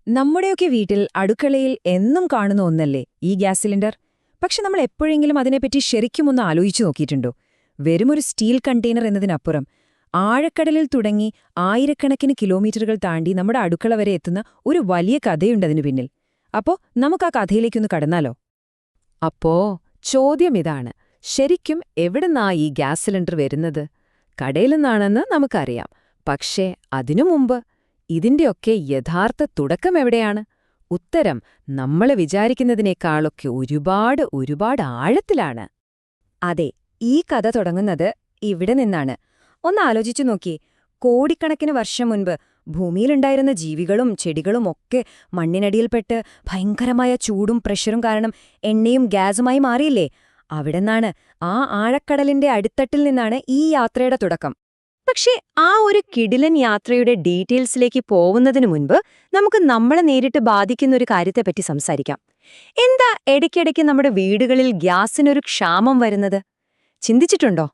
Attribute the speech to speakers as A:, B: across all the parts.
A: നമ്മുടെയൊക്കെ വീട്ടിൽ അടുക്കളയിൽ എന്നും കാണുന്ന ഒന്നല്ലേ ഈ ഗ്യാസ് സിലിണ്ടർ? പക്ഷെ നമ്മൾ എപ്പോഴെങ്കിലും അതിനെപ്പറ്റി ശരിക്കും ഒന്ന് ആലോചിച്ചു നോക്കിയിട്ടുണ്ടോ? വെറുമൊരു സ്റ്റീൽ കണ്ടെയ്നർ എന്നതിനപ്പുറം ആഴക്കടലിൽ തുടങ്ങി ആയിരക്കണക്കിന് കിലോമീറ്ററുകൾ താണ്ടി നമ്മുടെ അടുക്കള വരെ എത്തുന്ന ഒരു വലിയ കഥയുണ്ടതിനു പിന്നിൽ. അപ്പോ നമുക്ക് ആ കഥയിലേക്കൊന്ന് കടന്നാലോ?
B: അപ്പോ ചോദ്യം ഇതാണ്, ശരിക്കും എവിടുന്നാ ഈ ഗ്യാസ് സിലിണ്ടർ വരുന്നത്? കടയിൽ നിന്നാണെന്ന് നമുക്കറിയാം. പക്ഷേ അതിനു മുമ്പ് ഇതിന്റെയൊക്കെ യഥാർത്ഥ തുടക്കം എവിടെയാണ്? ഉത്തരം നമ്മള് വിചാരിക്കുന്നതിനേക്കാളൊക്കെ ഒരുപാട് ആഴത്തിലാണ്.
A: അതെ, ഈ കഥ തുടങ്ങുന്നത് ഇവിടെ നിന്നാണ്. ഒന്ന് ആലോചിച്ചു നോക്കിയേ, കോടിക്കണക്കിന് വർഷം മുൻപ് ഭൂമിയിലുണ്ടായിരുന്ന ജീവികളും ചെടികളും ഒക്കെ മണ്ണിനടിയിൽപ്പെട്ട് ഭയങ്കരമായ ചൂടും പ്രഷറും കാരണം എണ്ണയും ഗ്യാസുമായി മാറിയില്ലേ? അവിടെന്നാണ്, ആ ആഴക്കടലിന്റെ അടിത്തട്ടിൽ നിന്നാണ് ഈ യാത്രയുടെ തുടക്കം. പക്ഷേ ആ ഒരു കിടിലൻ യാത്രയുടെ ഡീറ്റെയിൽസിലേക്ക് പോകുന്നതിനു മുൻപ് നമുക്ക് നമ്മളെ നേരിട്ട് ബാധിക്കുന്ന ഒരു കാര്യത്തെപ്പറ്റി സംസാരിക്കാം. എന്താ ഇടയ്ക്കിടയ്ക്ക് നമ്മുടെ വീടുകളിൽ ഗ്യാസിനൊരു ക്ഷാമം വരുന്നത്? ചിന്തിച്ചിട്ടുണ്ടോ?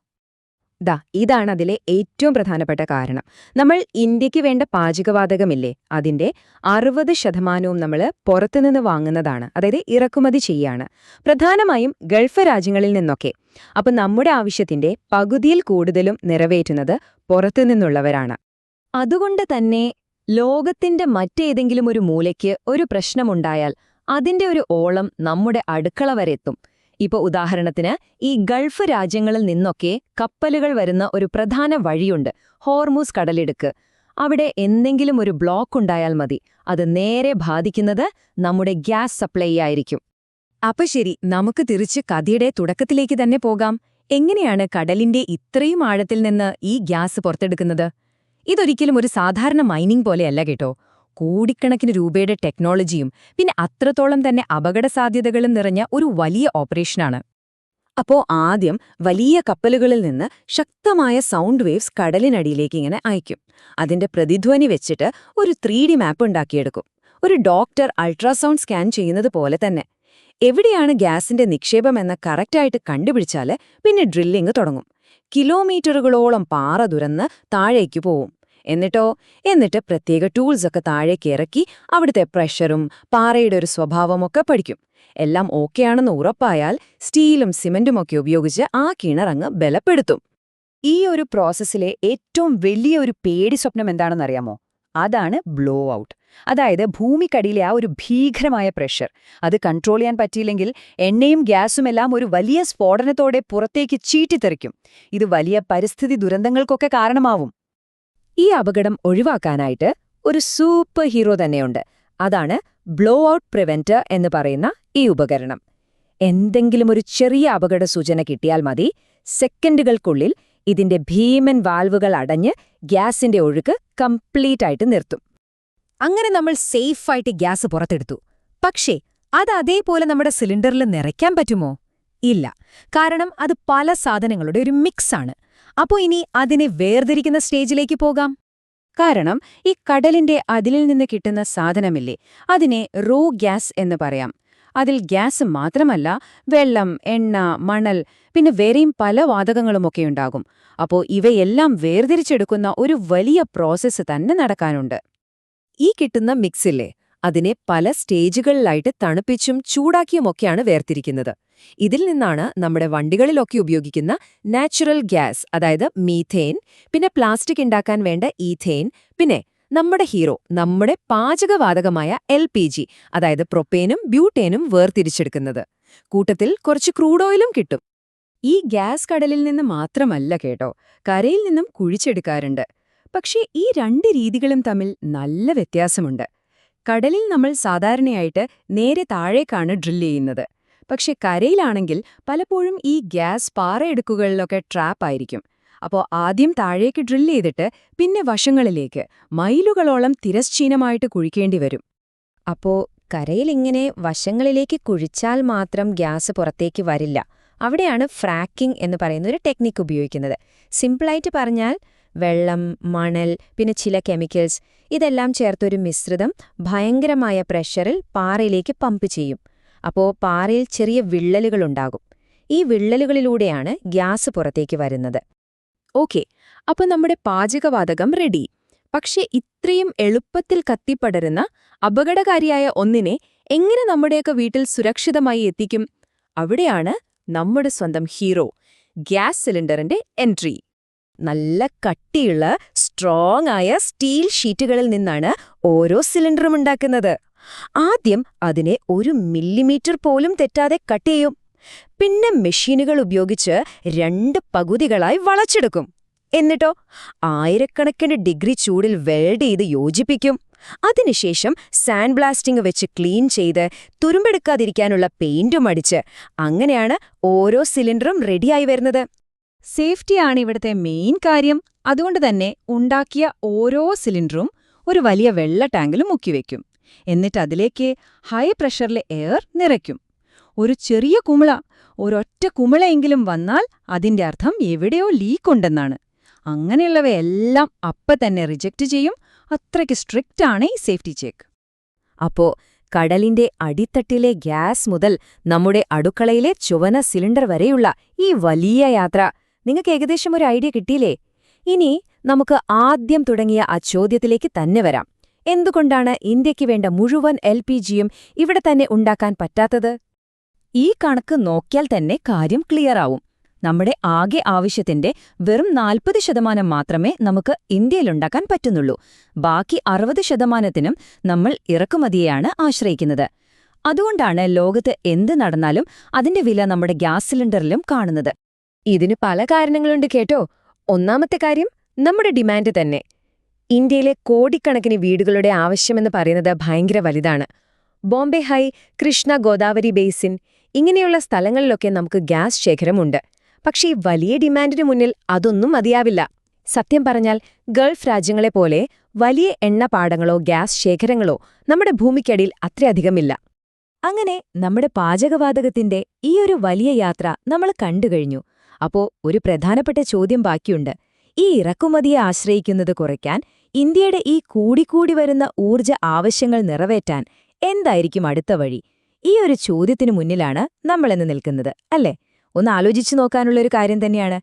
A: ഇതാണ് അതിലെ ഏറ്റവും പ്രധാനപ്പെട്ട കാരണം. നമ്മൾ ഇന്ത്യക്ക് വേണ്ട പാചകവാതകമില്ലേ, അതിന്റെ 60% നമ്മൾ പുറത്തുനിന്ന് വാങ്ങുന്നതാണ്, അതായത് ഇറക്കുമതി ചെയ്യാണ്, പ്രധാനമായും ഗൾഫ് രാജ്യങ്ങളിൽ നിന്നൊക്കെ. അപ്പം നമ്മുടെ ആവശ്യത്തിന്റെ പകുതിയിൽ കൂടുതലും നിറവേറ്റുന്നത് പുറത്തുനിന്നുള്ളവരാണ്. അതുകൊണ്ട് തന്നെ ലോകത്തിന്റെ മറ്റേതെങ്കിലും ഒരു മൂലയ്ക്ക് ഒരു പ്രശ്നമുണ്ടായാൽ അതിന്റെ ഒരു ഓളം നമ്മുടെ അടുക്കള വരെ എത്തും. ഇപ്പൊ ഉദാഹരണത്തിന്, ഈ ഗൾഫ് രാജ്യങ്ങളിൽ നിന്നൊക്കെ കപ്പലുകൾ വരുന്ന ഒരു പ്രധാന വഴിയുണ്ട്, ഹോർമൂസ് കടലിടുക്ക്. അവിടെ എന്തെങ്കിലും ഒരു ബ്ലോക്ക് ഉണ്ടായാൽ മതി, അത് നേരെ ബാധിക്കുന്നത് നമ്മുടെ ഗ്യാസ് സപ്ലൈ ആയിരിക്കും. അപ്പൊ ശരി, നമുക്ക് തിരിച്ച് കഥയുടെ തുടക്കത്തിലേക്ക് തന്നെ പോകാം. എങ്ങനെയാണ് കടലിന്റെ ഇത്രയും ആഴത്തിൽ നിന്ന് ഈ ഗ്യാസ് പുറത്തെടുക്കുന്നത്? ഇതൊരിക്കലും ഒരു സാധാരണ മൈനിംഗ് പോലെയല്ല കേട്ടോ. കോടിക്കണക്കിന് രൂപയുടെ ടെക്നോളജിയും പിന്നെ അത്രത്തോളം തന്നെ അപകടസാധ്യതകളും നിറഞ്ഞ ഒരു വലിയ ഓപ്പറേഷനാണ്. അപ്പോ ആദ്യം വലിയ കപ്പലുകളിൽ നിന്ന് ശക്തമായ സൗണ്ട് വേവ്സ് കടലിനടിയിലേക്ക് ഇങ്ങനെ അയക്കും. അതിന്റെ പ്രതിധ്വനി വെച്ചിട്ട് ഒരു 3D മാപ്പ് ഉണ്ടാക്കിയെടുക്കും, ഒരു ഡോക്ടർ അൾട്രാസൗണ്ട് സ്കാൻ ചെയ്യുന്നത് പോലെ തന്നെ. എവിടെയാണ് ഗ്യാസിന്റെ നിക്ഷേപമെന്ന് കറക്റ്റായിട്ട് കണ്ടുപിടിച്ചാല് പിന്നെ ഡ്രില്ലിംഗ് തുടങ്ങും. കിലോമീറ്ററുകളോളം പാറ തുരന്ന് താഴേക്ക് പോവും. എന്നിട്ട് പ്രത്യേക ടൂൾസൊക്കെ താഴേക്ക് ഇറക്കി അവിടുത്തെ പ്രഷറും പാറയുടെ ഒരു സ്വഭാവമൊക്കെ പഠിക്കും. എല്ലാം ഓക്കെയാണെന്ന് ഉറപ്പായാൽ സ്റ്റീലും സിമന്റുമൊക്കെ ഉപയോഗിച്ച് ആ കിണറങ്ങ് ബലപ്പെടുത്തും. ഈ ഒരു പ്രോസസ്സിലെ ഏറ്റവും വലിയൊരു പേടി സ്വപ്നം എന്താണെന്നറിയാമോ? അതാണ് ബ്ലോ ഔട്ട്. അതായത് ഭൂമിക്കടിയിലെ ആ ഒരു ഭീകരമായ പ്രഷർ അത് കൺട്രോൾ ചെയ്യാൻ പറ്റിയില്ലെങ്കിൽ എണ്ണയും ഗ്യാസുമെല്ലാം ഒരു വലിയ സ്ഫോടനത്തോടെ പുറത്തേക്ക് ചീറ്റിത്തെറിക്കും. ഇത് വലിയ പരിസ്ഥിതി ദുരന്തങ്ങൾക്കൊക്കെ കാരണമാവും. ഈ അപകടം ഒഴിവാക്കാനായിട്ട് ഒരു സൂപ്പർ ഹീറോ തന്നെയുണ്ട്. അതാണ് ബ്ലോ ഔട്ട് പ്രിവെന്റർ എന്ന് പറയുന്ന ഈ ഉപകരണം. എന്തെങ്കിലും ഒരു ചെറിയ അപകട സൂചന കിട്ടിയാൽ മതി, സെക്കൻഡുകൾക്കുള്ളിൽ ഇതിന്റെ ഭീമൻ വാൽവുകൾ അടഞ്ഞ് ഗ്യാസിന്റെ ഒഴുക്ക് കംപ്ലീറ്റ് ആയിട്ട് നിർത്തും. അങ്ങനെ നമ്മൾ സേഫായിട്ട് ഗ്യാസ് പുറത്തെടുത്തു. പക്ഷേ അത് അതേപോലെ നമ്മുടെ സിലിണ്ടറിൽ നിറയ്ക്കാൻ പറ്റുമോ? ഇല്ല. കാരണം അത് പല സാധനങ്ങളുടെ ഒരു മിക്സാണ്. അപ്പോ ഇനി അതിനെ വേർതിരിക്കുന്ന സ്റ്റേജിലേക്ക് പോകാം. കാരണം ഈ കടലിന്റെ അതിലിൽ നിന്ന് കിട്ടുന്ന സാധനമില്ലേ, അതിനെ റോ ഗ്യാസ് എന്ന് പറയാം. അതിൽ ഗ്യാസ് മാത്രമല്ല, വെള്ളം, എണ്ണ, മണൽ, പിന്നെ വേറെയും പല വാതകങ്ങളുമൊക്കെയുണ്ടാകും. അപ്പോ ഇവയെല്ലാം വേർതിരിച്ചെടുക്കുന്ന ഒരു വലിയ പ്രോസസ്സ് തന്നെ നടക്കാനുണ്ട്. ഈ കിട്ടുന്ന മിക്സില്ലേ, അതിനെ പല സ്റ്റേജുകളിലായിട്ട് തണുപ്പിച്ചും ചൂടാക്കിയുമൊക്കെയാണ് വേർതിരിക്കുന്നത്. ഇതിൽ നിന്നാണ് നമ്മുടെ വണ്ടികളിലൊക്കെ ഉപയോഗിക്കുന്ന നാച്ചുറൽ ഗ്യാസ്, അതായത് മീഥേൻ, പിന്നെ പ്ലാസ്റ്റിക് ഉണ്ടാക്കാൻ വേണ്ട ഈഥേൻ, പിന്നെ നമ്മുടെ ഹീറോ, നമ്മുടെ പാചകവാതകമായ LPG, അതായത് പ്രൊപ്പേനും ബ്യൂട്ടേനും വേർതിരിച്ചെടുക്കുന്നത്. കൂട്ടത്തിൽ കുറച്ച് ക്രൂഡ് ഓയിലും കിട്ടും. ഈ ഗ്യാസ് കടലിൽ നിന്ന് മാത്രമല്ല കേട്ടോ, കരയിൽ നിന്നും കുഴിച്ചെടുക്കാറുണ്ട്. പക്ഷേ ഈ രണ്ട് രീതികളും തമ്മിൽ നല്ല വ്യത്യാസമുണ്ട്. കടലിൽ നമ്മൾ സാധാരണയായിട്ട് നേരെ താഴേക്കാണ് ഡ്രില്ല് ചെയ്യുന്നത്. പക്ഷെ കരയിലാണെങ്കിൽ പലപ്പോഴും ഈ ഗ്യാസ് പാറയിടുക്കുകളിലൊക്കെ ട്രാപ്പായിരിക്കും. അപ്പോൾ ആദ്യം താഴേക്ക് ഡ്രില്ല് ചെയ്തിട്ട് പിന്നെ വശങ്ങളിലേക്ക് മൈലുകളോളം തിരശ്ചീനമായിട്ട് കുഴിക്കേണ്ടി വരും. അപ്പോൾ കരയിലിങ്ങനെ വശങ്ങളിലേക്ക് കുഴിച്ചാൽ മാത്രം ഗ്യാസ് പുറത്തേക്ക് വരില്ല. അവിടെയാണ് ഫ്രാക്കിംഗ് എന്ന് പറയുന്ന ഒരു ടെക്നിക്ക് ഉപയോഗിക്കുന്നത്. സിമ്പിളായിട്ട് പറഞ്ഞാൽ വെള്ളം, മണൽ, പിന്നെ ചില കെമിക്കൽസ് ഇതെല്ലാം ചേർത്തൊരു മിശ്രിതം ഭയങ്കരമായ പ്രഷറിൽ പാറയിലേക്ക് പമ്പ് ചെയ്യും. അപ്പോൾ പാറയിൽ ചെറിയ വിള്ളലുകളുണ്ടാകും. ഈ വിള്ളലുകളിലൂടെയാണ് ഗ്യാസ് പുറത്തേക്ക് വരുന്നത്. ഓക്കെ, അപ്പോൾ നമ്മുടെ പാചകവാതകം റെഡി.
B: പക്ഷെ ഇത്രയും എളുപ്പത്തിൽ കത്തിപ്പടരുന്ന അപകടകാരിയായ ഒന്നിനെ എങ്ങനെ നമ്മുടെയൊക്കെ വീട്ടിൽ സുരക്ഷിതമായി എത്തിക്കും? അവിടെയാണ് നമ്മുടെ സ്വന്തം ഹീറോ, ഗ്യാസ് സിലിണ്ടറിന്റെ എൻട്രി.
A: നല്ല കട്ടിയുള്ള സ്ട്രോങ് ആയ സ്റ്റീൽ ഷീറ്റുകളിൽ നിന്നാണ് ഓരോ സിലിണ്ടറും ഉണ്ടാക്കുന്നത്. ആദ്യം അതിനെ 1 മില്ലിമീറ്റർ പോലും തെറ്റാതെ കട്ട് ചെയ്യും. പിന്നെ മെഷീനുകൾ ഉപയോഗിച്ച് 2 പകുതികളായി വളച്ചെടുക്കും. എന്നിട്ടോ ആയിരക്കണക്കിന് ഡിഗ്രി ചൂടിൽ വെൽഡ് ചെയ്ത് യോജിപ്പിക്കും. അതിനുശേഷം സാൻഡ് ബ്ലാസ്റ്റിംഗ് വെച്ച് ക്ലീൻ ചെയ്ത് തുരുമ്പെടുക്കാതിരിക്കാനുള്ള പെയിന്റും അടിച്ച് അങ്ങനെയാണ് ഓരോ സിലിണ്ടറും റെഡിയായി വരുന്നത്.
C: സേഫ്റ്റിയാണ് ഇവിടുത്തെ മെയിൻ കാര്യം. അതുകൊണ്ട് തന്നെ ഉണ്ടാക്കിയ ഓരോ സിലിണ്ടറും ഒരു വലിയ വെള്ള ടാങ്കിലും മുക്കിവെക്കും. എന്നിട്ട് അതിലേക്ക് ഹൈ പ്രഷറിലെ എയർ നിറയ്ക്കും. ഒരു ചെറിയ കുമിള, ഒരൊറ്റ കുമിളയെങ്കിലും വന്നാൽ അതിന്റെ അർത്ഥം എവിടെയോ ലീക്കുണ്ടെന്നാണ്. അങ്ങനെയുള്ളവയെല്ലാം തന്നെ റിജക്റ്റ് ചെയ്യും. അത്രയ്ക്ക് സ്ട്രിക്റ്റ് ആണ് ഈ സേഫ്റ്റി ചെക്ക്.
A: അപ്പോ കടലിന്റെ അടിത്തട്ടിലെ ഗ്യാസ് മുതൽ നമ്മുടെ അടുക്കളയിലെ ചുവന്ന സിലിണ്ടർ വരെയുള്ള ഈ വലിയ യാത്ര നിങ്ങൾക്ക് ഏകദേശം ഒരു ഐഡിയ കിട്ടിയില്ലേ? ഇനി നമുക്ക് ആദ്യം തുടങ്ങിയ ആ ചോദ്യത്തിലേക്ക് തന്നെ വരാം. എന്തുകൊണ്ടാണ് ഇന്ത്യക്ക് വേണ്ട മുഴുവൻ LPGയും ഇവിടെ തന്നെ ഉണ്ടാക്കാൻ പറ്റാത്തത്? ഈ കണക്ക് നോക്കിയാൽ തന്നെ കാര്യം ക്ലിയറാവും. നമ്മുടെ ആകെ ആവശ്യത്തിന്റെ വെറും 40% മാത്രമേ നമുക്ക് ഇന്ത്യയിലുണ്ടാക്കാൻ പറ്റുന്നുള്ളൂ. ബാക്കി 60%നും നമ്മൾ ഇറക്കുമതിയെയാണ് ആശ്രയിക്കുന്നത്. അതുകൊണ്ടാണ് ലോകത്ത് എന്ത് നടന്നാലും അതിന്റെ വില നമ്മുടെ ഗ്യാസ് സിലിണ്ടറിലും കാണുന്നത്. ഇതിന് പല കാരണങ്ങളുണ്ട് കേട്ടോ. ഒന്നാമത്തെ കാര്യം നമ്മുടെ ഡിമാൻഡ് തന്നെ. ഇന്ത്യയിലെ കോടിക്കണക്കിന് വീടുകളുടെ ആവശ്യമെന്ന് പറയുന്നത് ഭയങ്കര വലുതാണ്. ബോംബെ ഹൈ, കൃഷ്ണ ഗോദാവരി ബേസിൻ ഇങ്ങനെയുള്ള സ്ഥലങ്ങളിലൊക്കെ നമുക്ക് ഗ്യാസ് ശേഖരമുണ്ട്. പക്ഷേ ഈ വലിയ ഡിമാൻഡിനു മുന്നിൽ അതൊന്നും മതിയാവില്ല. സത്യം പറഞ്ഞാൽ ഗൾഫ് രാജ്യങ്ങളെപ്പോലെ വലിയ എണ്ണപ്പാടങ്ങളോ ഗ്യാസ് ശേഖരങ്ങളോ നമ്മുടെ ഭൂമിക്കടിയിൽ അത്രയധികമില്ല. അങ്ങനെ നമ്മുടെ പാചകവാതകത്തിന്റെ ഈ ഒരു വലിയ യാത്ര നമ്മൾ കണ്ടുകഴിഞ്ഞു. അപ്പോ ഒരു പ്രധാനപ്പെട്ട ചോദ്യം ബാക്കിയുണ്ട്. ഈ ഇറക്കുമതിയെ ആശ്രയിക്കുന്നത് കുറയ്ക്കാൻ, ഇന്ത്യയുടെ ഈ കൂടിക്കൂടി വരുന്ന ഊർജ്ജ ആവശ്യങ്ങൾ നിറവേറ്റാൻ എന്തായിരിക്കും അടുത്ത വഴി? ഈ ഒരു ചോദ്യത്തിനു മുന്നിലാണ് നമ്മളിന്ന് നിൽക്കുന്നത്, അല്ലേ? ഒന്ന് ആലോചിച്ചു നോക്കാനുള്ളൊരു കാര്യം തന്നെയാണ്.